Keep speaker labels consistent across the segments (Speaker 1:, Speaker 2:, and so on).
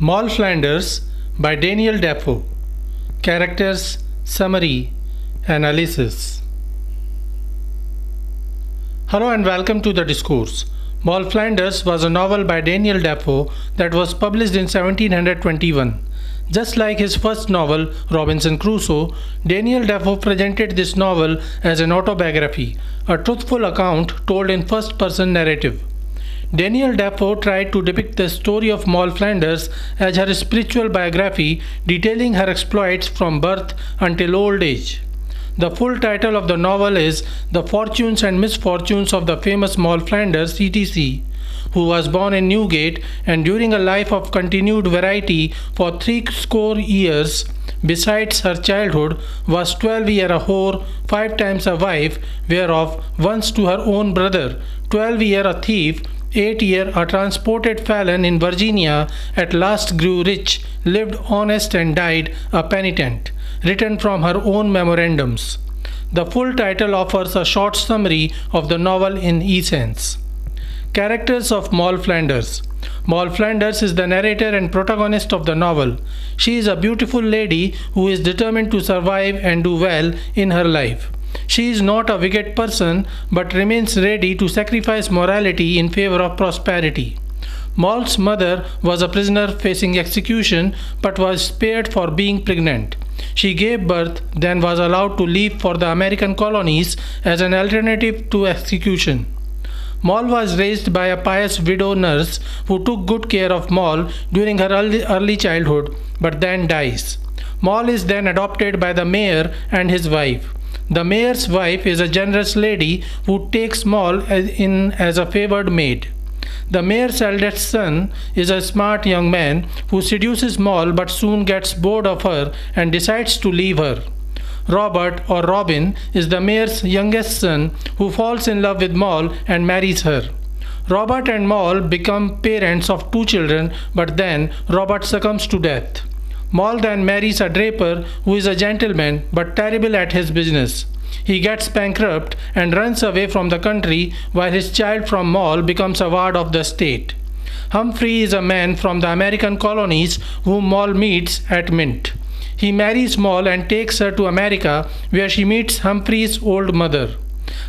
Speaker 1: Moll Flanders by Daniel Defoe. Characters, Summary, Analysis. Hello and welcome to the discourse. Moll Flanders was a novel by Daniel Defoe that was published in 1721. Just like his first novel, Robinson Crusoe, Daniel Defoe presented this novel as an autobiography, a truthful account told in first-person narrative. Daniel Defoe tried to depict the story of Moll Flanders as her spiritual biography, detailing her exploits from birth until old age. The full title of the novel is The Fortunes and Misfortunes of the Famous Moll Flanders, etc., who was born in Newgate and during a life of continued variety for 60 years, besides her childhood, was 12 years a whore, 5 times a wife, whereof once to her own brother, 12 years a thief, 8 years a transported felon in Virginia, at last grew rich, lived honest and died a penitent, written from her own Memorandums. The full title offers a short summary of the novel in essence. Characters of Moll Flanders. Moll Flanders is the narrator and protagonist of the novel. She is a beautiful lady who is determined to survive and do well in her life. She is not a wicked person but remains ready to sacrifice morality in favor of prosperity. Moll's mother was a prisoner facing execution but was spared for being pregnant. She gave birth, then was allowed to leave for the American colonies as an alternative to execution. Moll was raised by a pious widow nurse who took good care of Moll during her early childhood but then dies. Moll is then adopted by the mayor and his wife. The mayor's wife is a generous lady who takes Moll in as a favored maid. The mayor's eldest son is a smart young man who seduces Moll but soon gets bored of her and decides to leave her. Robert, or Robin, is the mayor's youngest son who falls in love with Moll and marries her. Robert and Moll become parents of 2 children, but then Robert succumbs to death. Moll then marries a draper who is a gentleman but terrible at his business. He gets bankrupt and runs away from the country while his child from Moll becomes a ward of the state. Humphrey is a man from the American colonies whom Moll meets at Mint. He marries Moll and takes her to America where she meets Humphrey's old mother.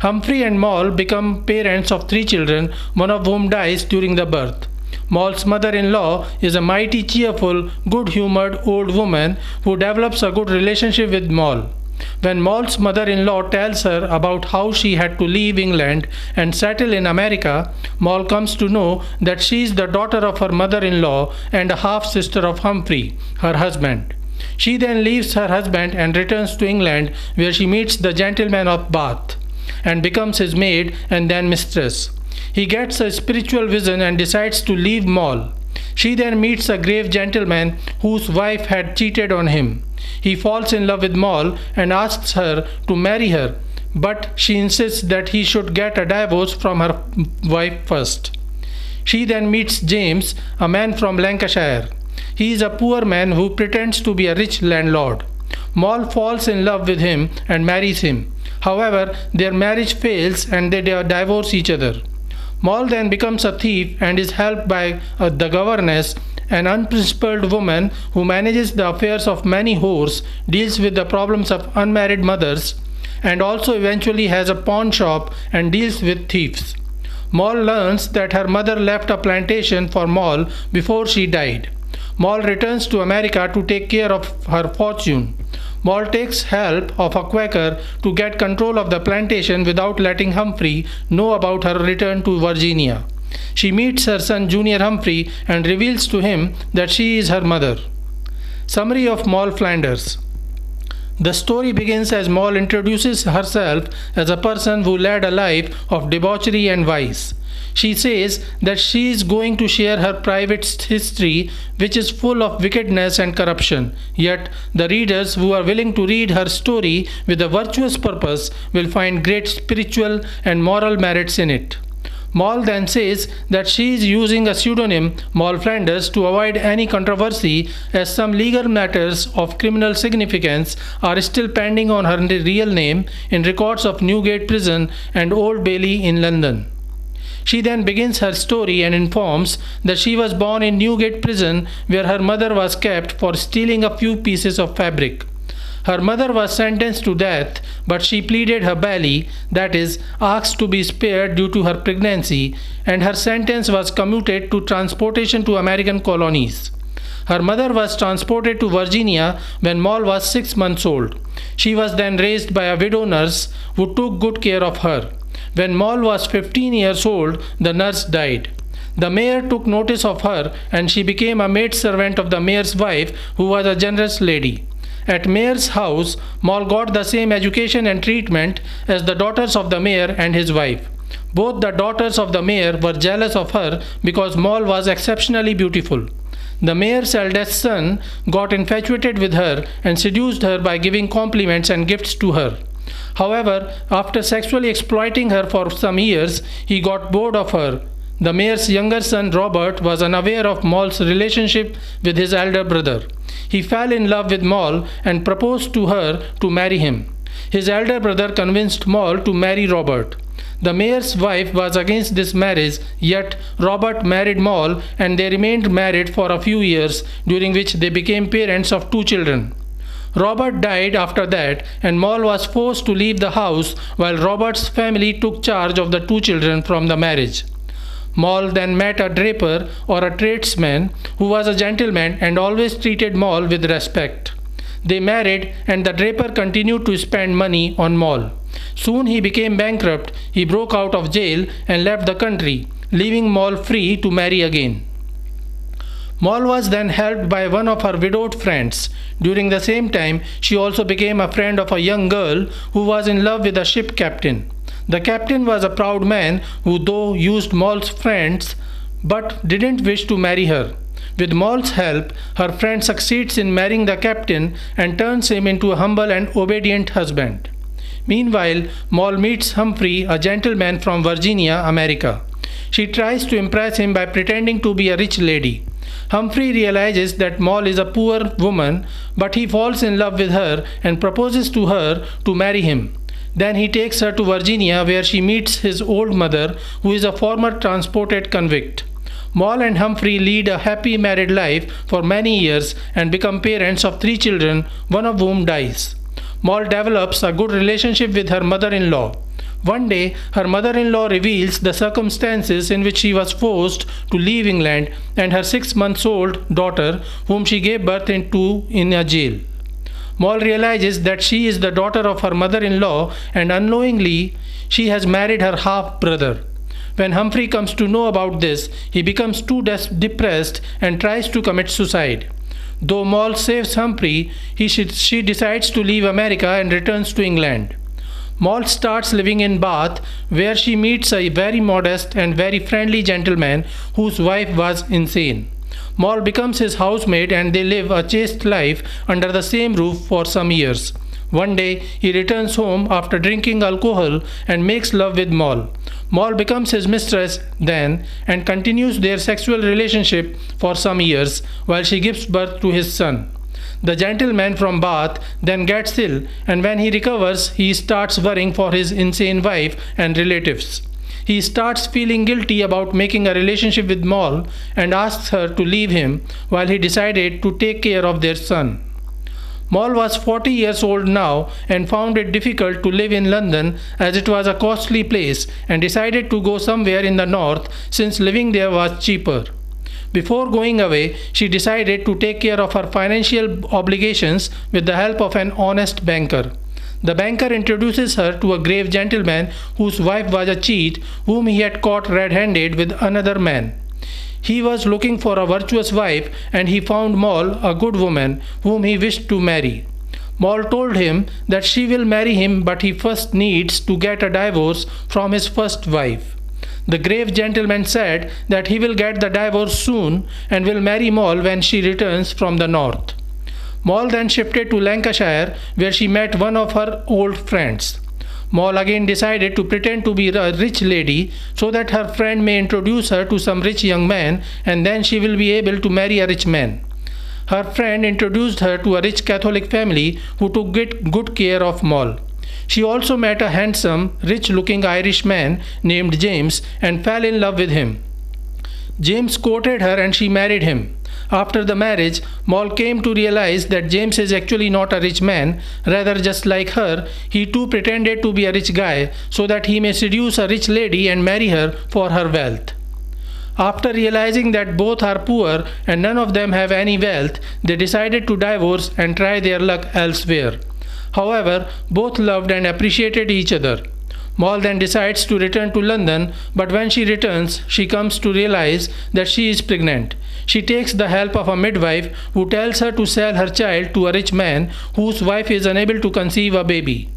Speaker 1: Humphrey and Moll become parents of 3 children, one of whom dies during the birth. Moll's mother-in-law is a mighty cheerful, good-humored old woman who develops a good relationship with Moll. When Moll's mother-in-law tells her about how she had to leave England and settle in America, Moll comes to know that she is the daughter of her mother-in-law and a half-sister of Humphrey, her husband. She then leaves her husband and returns to England where she meets the gentleman of Bath and becomes his maid and then mistress. He gets a spiritual vision and decides to leave Moll. She then meets a grave gentleman whose wife had cheated on him. He falls in love with Moll and asks her to marry her, but she insists that he should get a divorce from her wife first. She then meets James, a man from Lancashire. He is a poor man who pretends to be a rich landlord. Moll falls in love with him and marries him. However, their marriage fails and they divorce each other. Moll then becomes a thief and is helped by the governess, an unprincipled woman who manages the affairs of many whores, deals with the problems of unmarried mothers, and also eventually has a pawn shop and deals with thieves. Moll learns that her mother left a plantation for Moll before she died. Moll returns to America to take care of her fortune. Moll takes help of a Quaker to get control of the plantation without letting Humphrey know about her return to Virginia. She meets her son Junior Humphrey and reveals to him that she is her mother. Summary of Moll Flanders. The story begins as Moll introduces herself as a person who led a life of debauchery and vice. She says that she is going to share her private history, which is full of wickedness and corruption. Yet, the readers who are willing to read her story with a virtuous purpose will find great spiritual and moral merits in it. Moll then says that she is using a pseudonym, Moll Flanders, to avoid any controversy as some legal matters of criminal significance are still pending on her real name in records of Newgate Prison and Old Bailey in London. She then begins her story and informs that she was born in Newgate prison, where her mother was kept for stealing a few pieces of fabric. Her mother was sentenced to death, but she pleaded her belly, that is, asked to be spared due to her pregnancy, and her sentence was commuted to transportation to American colonies. Her mother was transported to Virginia when Moll was 6 months old. She was then raised by a widow nurse who took good care of her. When Moll was 15 years old, the nurse died. The mayor took notice of her, and she became a maidservant of the mayor's wife, who was a generous lady. At mayor's house, Moll got the same education and treatment as the daughters of the mayor and his wife. Both the daughters of the mayor were jealous of her because Moll was exceptionally beautiful. The mayor's eldest son got infatuated with her and seduced her by giving compliments and gifts to her. However, after sexually exploiting her for some years, he got bored of her. The mayor's younger son Robert was unaware of Moll's relationship with his elder brother. He fell in love with Moll and proposed to her to marry him. His elder brother convinced Moll to marry Robert. The mayor's wife was against this marriage, yet Robert married Moll and they remained married for a few years, during which they became parents of 2 children. Robert died after that, and Moll was forced to leave the house while Robert's family took charge of the 2 children from the marriage. Moll then met a draper or a tradesman who was a gentleman and always treated Moll with respect. They married, and the draper continued to spend money on Moll. Soon he became bankrupt. He broke out of jail and left the country, leaving Moll free to marry again. Moll was then helped by one of her widowed friends. During the same time, she also became a friend of a young girl who was in love with a ship captain. The captain was a proud man who though used Moll's friends but didn't wish to marry her. With Moll's help, her friend succeeds in marrying the captain and turns him into a humble and obedient husband. Meanwhile, Moll meets Humphrey, a gentleman from Virginia, America. She tries to impress him by pretending to be a rich lady. Humphrey realizes that Moll is a poor woman, but he falls in love with her and proposes to her to marry him. Then he takes her to Virginia, where she meets his old mother, who is a former transported convict. Moll and Humphrey lead a happy married life for many years and become parents of 3 children, one of whom dies. Moll develops a good relationship with her mother-in-law. One day, her mother-in-law reveals the circumstances in which she was forced to leave England and her 6-month-old daughter, whom she gave birth to in a jail. Moll realizes that she is the daughter of her mother-in-law, and unknowingly she has married her half-brother. When Humphrey comes to know about this, he becomes too depressed and tries to commit suicide. Though Moll saves Humphrey, she decides to leave America and returns to England. Moll starts living in Bath, where she meets a very modest and very friendly gentleman whose wife was insane. Moll becomes his housemaid and they live a chaste life under the same roof for some years. One day, he returns home after drinking alcohol and makes love with Moll. Moll becomes his mistress then and continues their sexual relationship for some years while she gives birth to his son. The gentleman from Bath then gets ill, and when he recovers, he starts worrying for his insane wife and relatives. He starts feeling guilty about making a relationship with Moll and asks her to leave him while he decided to take care of their son. Moll was 40 years old now and found it difficult to live in London as it was a costly place, and decided to go somewhere in the north since living there was cheaper. Before going away, she decided to take care of her financial obligations with the help of an honest banker. The banker introduces her to a grave gentleman whose wife was a cheat, whom he had caught red-handed with another man. He was looking for a virtuous wife, and he found Moll, a good woman, whom he wished to marry. Moll told him that she will marry him, but he first needs to get a divorce from his first wife. The grave gentleman said that he will get the divorce soon and will marry Moll when she returns from the north. Moll then shifted to Lancashire, where she met one of her old friends. Moll again decided to pretend to be a rich lady so that her friend may introduce her to some rich young man, and then she will be able to marry a rich man. Her friend introduced her to a rich Catholic family who took good care of Moll. She also met a handsome, rich-looking Irish man named James and fell in love with him. James courted her and she married him. After the marriage, Moll came to realize that James is actually not a rich man, rather just like her, he too pretended to be a rich guy so that he may seduce a rich lady and marry her for her wealth. After realizing that both are poor and none of them have any wealth, they decided to divorce and try their luck elsewhere. However, both loved and appreciated each other. Moll then decides to return to London, but when she returns, she comes to realize that she is pregnant. She takes the help of a midwife who tells her to sell her child to a rich man whose wife is unable to conceive a baby.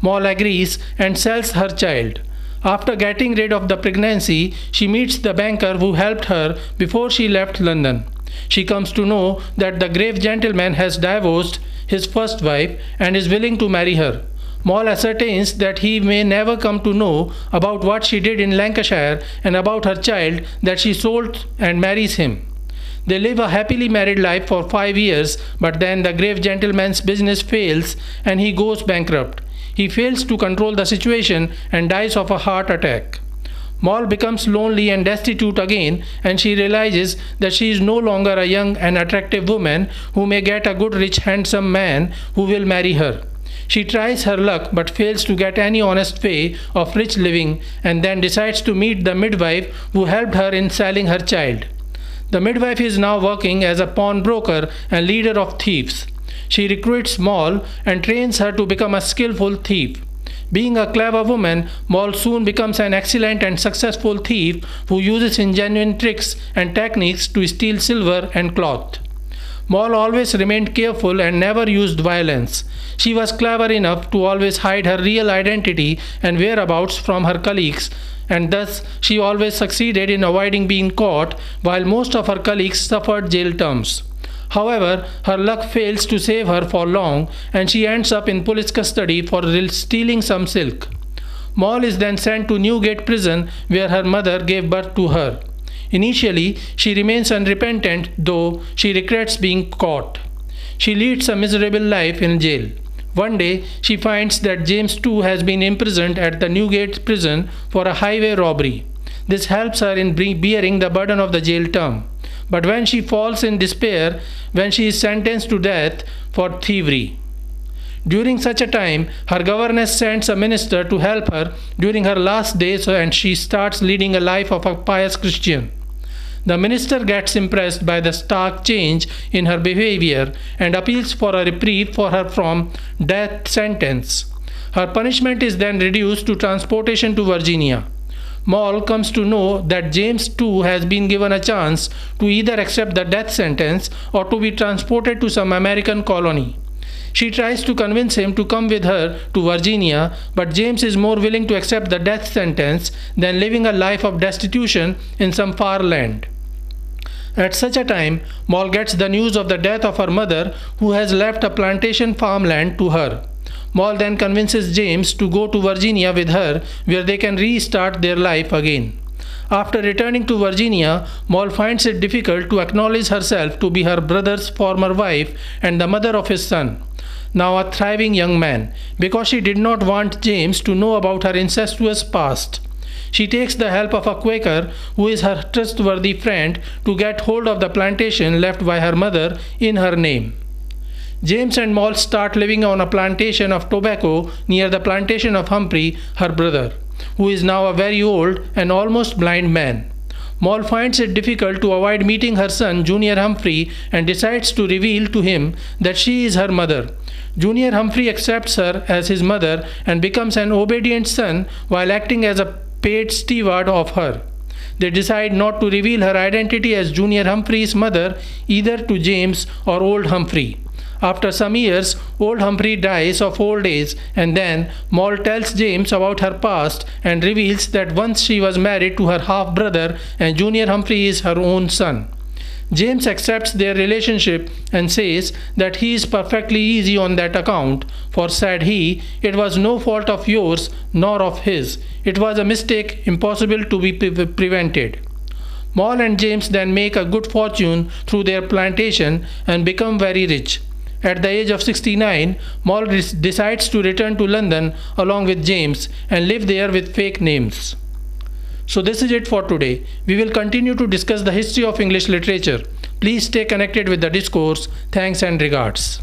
Speaker 1: Moll agrees and sells her child. After getting rid of the pregnancy, she meets the banker who helped her before she left London. She comes to know that the grave gentleman has divorced his first wife and is willing to marry her. Moll ascertains that he may never come to know about what she did in Lancashire and about her child that she sold, and marries him. They live a happily married life for 5 years, but then the grave gentleman's business fails and he goes bankrupt. He fails to control the situation and dies of a heart attack. Moll becomes lonely and destitute again, and she realizes that she is no longer a young and attractive woman who may get a good, rich, handsome man who will marry her. She tries her luck but fails to get any honest way of rich living, and then decides to meet the midwife who helped her in selling her child. The midwife is now working as a pawnbroker and leader of thieves. She recruits Moll and trains her to become a skillful thief. Being a clever woman, Moll soon becomes an excellent and successful thief who uses ingenious tricks and techniques to steal silver and cloth. Moll always remained careful and never used violence. She was clever enough to always hide her real identity and whereabouts from her colleagues, and thus she always succeeded in avoiding being caught, while most of her colleagues suffered jail terms. However, her luck fails to save her for long, and she ends up in police custody for stealing some silk. Moll is then sent to Newgate prison, where her mother gave birth to her. Initially, she remains unrepentant, though she regrets being caught. She leads a miserable life in jail. One day, she finds that James too has been imprisoned at the Newgate prison for a highway robbery. This helps her in bearing the burden of the jail term. But when she falls in despair, when she is sentenced to death for thievery. During such a time, her governess sends a minister to help her during her last days, and she starts leading a life of a pious Christian. The minister gets impressed by the stark change in her behavior and appeals for a reprieve for her from death sentence. Her punishment is then reduced to transportation to Virginia. Moll comes to know that James too has been given a chance to either accept the death sentence or to be transported to some American colony. She tries to convince him to come with her to Virginia, but James is more willing to accept the death sentence than living a life of destitution in some far land. At such a time, Moll gets the news of the death of her mother, who has left a plantation farmland to her. Moll then convinces James to go to Virginia with her, where they can restart their life again. After returning to Virginia, Moll finds it difficult to acknowledge herself to be her brother's former wife and the mother of his son, now a thriving young man, because she did not want James to know about her incestuous past. She takes the help of a Quaker, who is her trustworthy friend, to get hold of the plantation left by her mother in her name. James and Moll start living on a plantation of tobacco near the plantation of Humphrey, her brother, who is now a very old and almost blind man. Moll finds it difficult to avoid meeting her son, Junior Humphrey, and decides to reveal to him that she is her mother. Junior Humphrey accepts her as his mother and becomes an obedient son while acting as a paid steward of her. They decide not to reveal her identity as Junior Humphrey's mother either to James or Old Humphrey. After some years, Old Humphrey dies of old age, and then Moll tells James about her past and reveals that once she was married to her half-brother and Junior Humphrey is her own son. James accepts their relationship and says that he is perfectly easy on that account, for, said he, it was no fault of yours nor of his. It was a mistake impossible to be prevented. Moll and James then make a good fortune through their plantation and become very rich. At the age of 69, Maul decides to return to London along with James and live there with fake names. So this is it for today. We will continue to discuss the history of English literature. Please stay connected with the discourse. Thanks and regards.